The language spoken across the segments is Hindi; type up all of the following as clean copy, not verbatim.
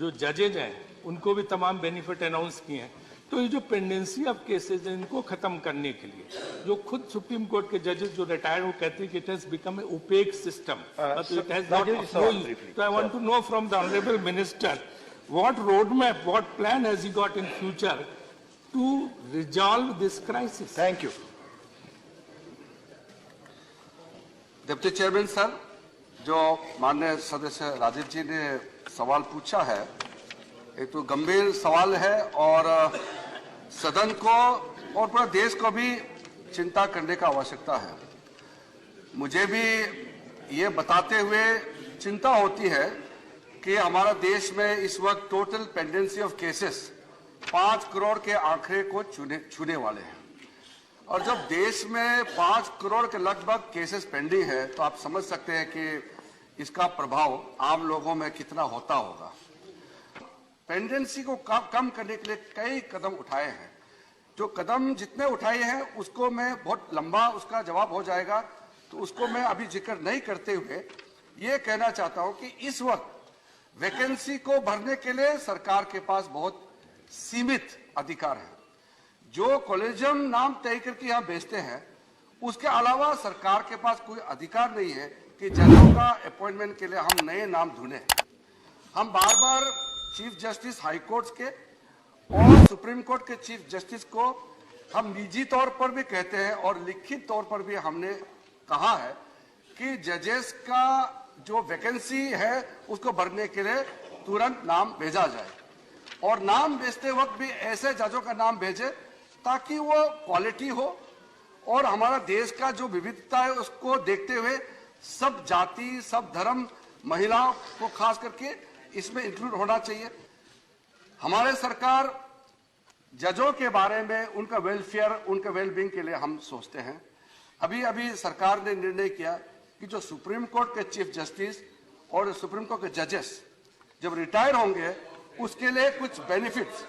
जो जजेज हैं उनको भी तमाम बेनिफिट अनाउंस किए हैं। तो ये जो पेंडेंसी ऑफ केसेज है इनको खत्म करने के लिए जो खुद सुप्रीम कोर्ट के जजेस जो रिटायर्ड वो कहते हैं कि it has become a opaque system, it has not approach. तो I want to know from the honourable minister what roadmap, what plan has he got in future to resolve this crisis? Thank you. Deputy chairman sir, जो माननीय सदस्य राजीव जी ने सवाल पूछा है, एक तो गंभीर सवाल है और सदन को और पूरा देश को भी चिंता करने का आवश्यकता है। मुझे भी ये बताते हुए चिंता होती है कि हमारा देश में इस वक्त total pendency of cases 5 crore के आंकड़े को छूने वाले हैं। और जब देश में 5 करोड़ के लगभग केसेस पेंडिंग है तो आप समझ सकते हैं कि इसका प्रभाव आम लोगों में कितना होता होगा। पेंडेंसी को कम करने के लिए कई कदम उठाए हैं। जो कदम जितने उठाए हैं उसको मैं बहुत लंबा उसका जवाब हो जाएगा, तो उसको मैं अभी जिक्र नहीं करते हुए ये कहना चाहता हूं कि इस वक्त वैकेंसी को भरने के लिए सरकार के पास बहुत सीमित अधिकार है। जो कॉलेजियम नाम तय करके यहां भेजते हैं उसके अलावा सरकार के पास कोई अधिकार नहीं है कि जजों का अपॉइंटमेंट के लिए हम नए नाम ढूंढें। हम बार बार चीफ जस्टिस हाई कोर्ट के और सुप्रीम कोर्ट के चीफ जस्टिस को हम निजी तौर पर भी कहते हैं और लिखित तौर पर भी हमने कहा है कि जजेस का जो वैकेंसी है उसको भरने के लिए तुरंत नाम भेजा जाए और नाम भेजते वक्त भी ऐसे जजों का नाम भेजे ताकि वो क्वालिटी हो और हमारा देश का जो विविधता है उसको देखते हुए सब जाति, सब धर्म, महिलाओं को खास करके इसमें इंक्लूड होना चाहिए। हमारे सरकार जजों के बारे में उनका वेलफेयर, उनका वेलबींग के लिए हम सोचते हैं। अभी सरकार ने निर्णय किया कि जो सुप्रीम कोर्ट के चीफ जस्टिस और सुप्रीम कोर्ट के जजेस जब रिटायर होंगे उसके लिए कुछ बेनिफिट्स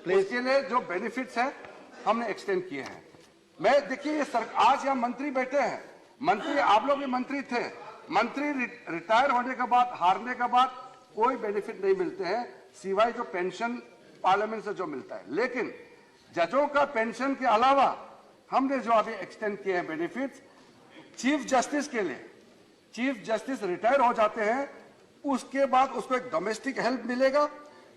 उसके लिए जो बेनिफिट्स हैं हमने एक्सटेंड किए हैं। मैं देखिए आज यहाँ मंत्री बैठे हैं, मंत्री आप लोग भी मंत्री थे, मंत्री रिटायर होने के बाद, हारने के बाद कोई बेनिफिट नहीं मिलते हैं सिवाय जो पेंशन पार्लियामेंट से जो मिलता है। लेकिन जजों का पेंशन के अलावा हमने जो अभी एक्सटेंड किए हैं बेनिफिट्स, चीफ जस्टिस के लिए, चीफ जस्टिस रिटायर हो जाते हैं उसके बाद उसको एक डोमेस्टिक हेल्प मिलेगा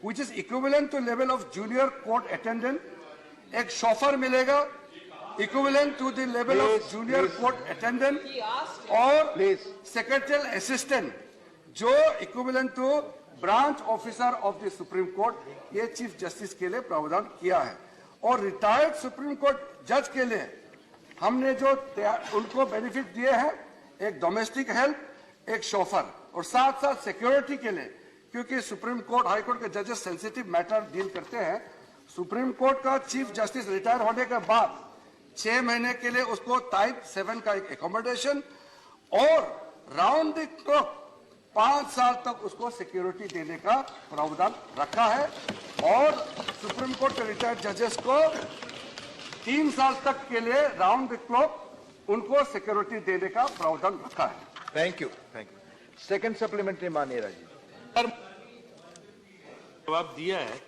which is equivalent to level of junior court attendant, एक शॉफर मिलेगा equivalent to the level of junior court attendant और सेक्रेटरियल असिस्टेंट जो equivalent to branch officer of the supreme court. ये चीफ जस्टिस के लिए प्रावधान किया है। और रिटायर्ड सुप्रीम कोर्ट जज के लिए हमने जो उनको बेनिफिट दिए हैं, एक डोमेस्टिक हेल्प, एक शॉफर और साथ साथ सिक्योरिटी के लिए, क्योंकि सुप्रीम कोर्ट, हाई कोर्ट के जजेस सेंसिटिव मैटर डील करते हैं। सुप्रीम कोर्ट का चीफ जस्टिस रिटायर होने के बाद 6 महीने के लिए उसको टाइप 7 का एक एकोमोडेशन और राउंड द क्लॉक 5 साल तक उसको सिक्योरिटी देने का प्रावधान रखा है। और सुप्रीम कोर्ट के रिटायर्ड जजेस को 3 साल तक के लिए राउंड द क्लॉक उनको सिक्योरिटी देने का प्रावधान रखा है। Thank you, thank you. Second supplementary माननीय राजीव जवाब दिया है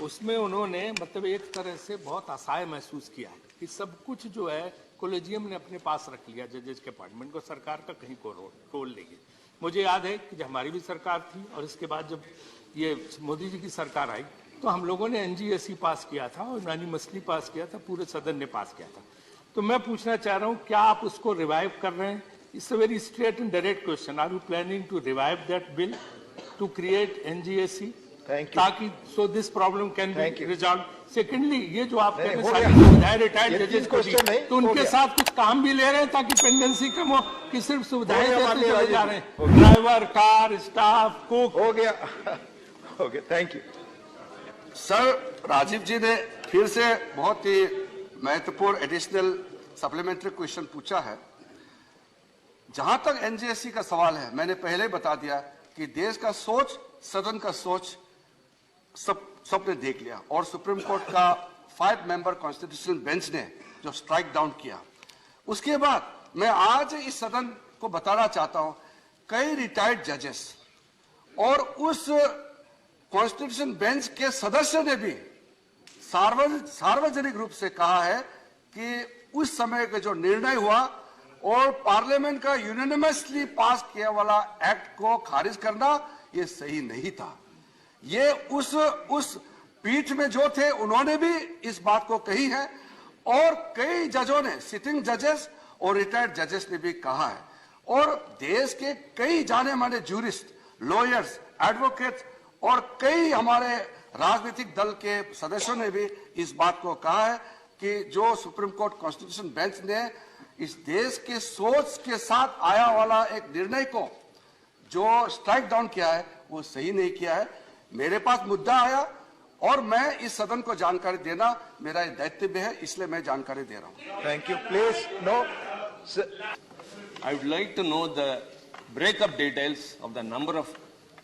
उसमें उन्होंने मतलब एक तरह से बहुत असहाय महसूस किया कि सब कुछ जो है कॉलेजियम ने अपने पास रख लिया, जजेस के अपॉइंटमेंट को सरकार का कहीं को रोल लेगी। मुझे याद है कि जब हमारी भी सरकार थी और इसके बाद जब ये मोदी जी की सरकार आई तो हम लोगों ने एनजीएससी पास किया था और यूनानिमसली पास किया था, पूरे सदन ने पास किया था। तो मैं पूछना चाह रहा हूं क्या आप उसको रिवाइव कर रहे हैं? It's a very straight and direct question. Are you planning to revive that bill to create NGSC ताकि so this problem can be resolve? Secondly, ये जो आप कहते हैं सारी सुविधाएं रिटायर्ड जजेस को दी तो उनके साथ कुछ काम भी ले रहे हैं ताकि पेंडेंसी कम हो कि सिर्फ सुविधाएं देते चले जा रहे हैं? ड्राइवर, कार, स्टाफ, कुक हो गया। Thank you sir. Rajiv ji ने फिर से बहुत ही महत्वपूर्ण एडिशनल सप्लीमेंट्री क्वेश्चन पूछा है। जहां तक एनजीएससी का सवाल है, मैंने पहले बता दिया कि देश का सोच, सदन का सोच सबने देख लिया और सुप्रीम कोर्ट का 5 मेंबर कॉन्स्टिट्यूशनल बेंच ने जो स्ट्राइक डाउन किया, उसके बाद मैं आज इस सदन को बताना चाहता हूं कई रिटायर्ड जजेस और उस कॉन्स्टिट्यूशन बेंच के सदस्य ने भी सार्वजनिक रूप से कहा है कि उस समय का जो निर्णय हुआ और पार्लियामेंट का यूनानिमसली पास किया वाला एक्ट को खारिज करना ये सही नहीं था। ये उस पीठ में जो थे उन्होंने भी इस बात को कही है और कई जजों ने, सिटिंग जजेस और रिटायर्ड जजेस ने भी कहा है और देश के कई जाने माने जूरिस्ट, लॉयर्स, एडवोकेट्स और कई हमारे राजनीतिक दल के सदस्यों ने भी इस बात को कहा है कि जो सुप्रीम कोर्ट कॉन्स्टिट्यूशन बेंच ने इस देश के सोच के साथ आया वाला एक निर्णय को जो स्ट्राइक डाउन किया है वो सही नहीं किया है। मेरे पास मुद्दा आया और मैं इस सदन को जानकारी देना मेरा दायित्व है, इसलिए मैं जानकारी दे रहा हूं। Thank you. Please, no. Sir. I would like to know the breakup details of the number of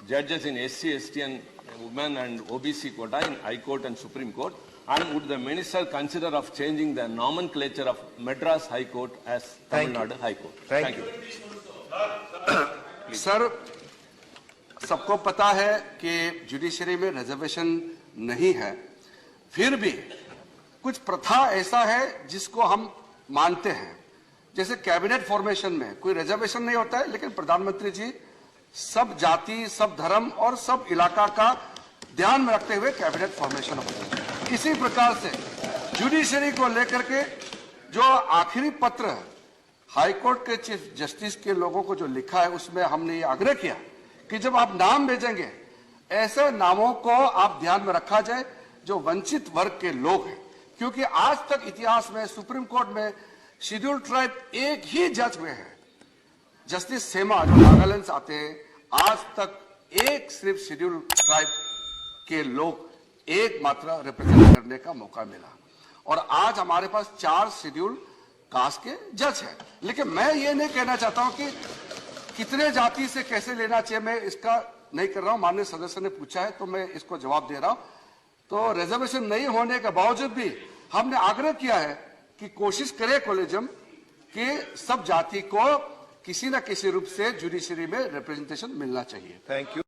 judges in SC, ST and women and OBC quota in High Court and Supreme Court, and would the minister consider of changing the nomenclature of Madras High Court as Tamil Nadu High Court? Thank you. Sir, सबको पता है कि जुडिशरी में रिजर्वेशन नहीं है, फिर भी कुछ प्रथा ऐसा है जिसको हम मानते हैं। जैसे कैबिनेट फॉर्मेशन में कोई रिजर्वेशन नहीं होता है, लेकिन प्रधानमंत्री जी सब जाति, सब धर्म और सब इलाका का ध्यान में रखते हुए कैबिनेट फॉर्मेशन होता है। इसी प्रकार से जुडिशरी को लेकर के जो आखिरी पत्र हाईकोर्ट के चीफ जस्टिस के लोगों को जो लिखा है उसमें हमने ये आग्रह किया कि जब आप नाम भेजेंगे ऐसे नामों को आप ध्यान में रखा जाए जो वंचित वर्ग के लोग हैं, क्योंकि आज तक इतिहास में सुप्रीम कोर्ट में शेड्यूल ट्राइब एक ही जज हुए हैं, जस्टिस सेमा जो नागालैंड से आते हैं। आज तक एक सिर्फ शेड्यूल ट्राइब के लोग एक मात्र रिप्रेजेंट करने का मौका मिला और आज हमारे पास 4 शेड्यूल कास्ट के जज हैं। लेकिन मैं ये नहीं कहना चाहता हूं कि कितने जाति से कैसे लेना चाहिए, मैं इसका नहीं कर रहा हूं। माननीय सदस्य ने पूछा है तो मैं इसको जवाब दे रहा हूं। तो रिजर्वेशन नहीं होने के बावजूद भी हमने आग्रह किया है कि कोशिश करे कॉलेजियम कि सब जाति को किसी न किसी रूप से जुडिशरी में रिप्रेजेंटेशन मिलना चाहिए। Thank you.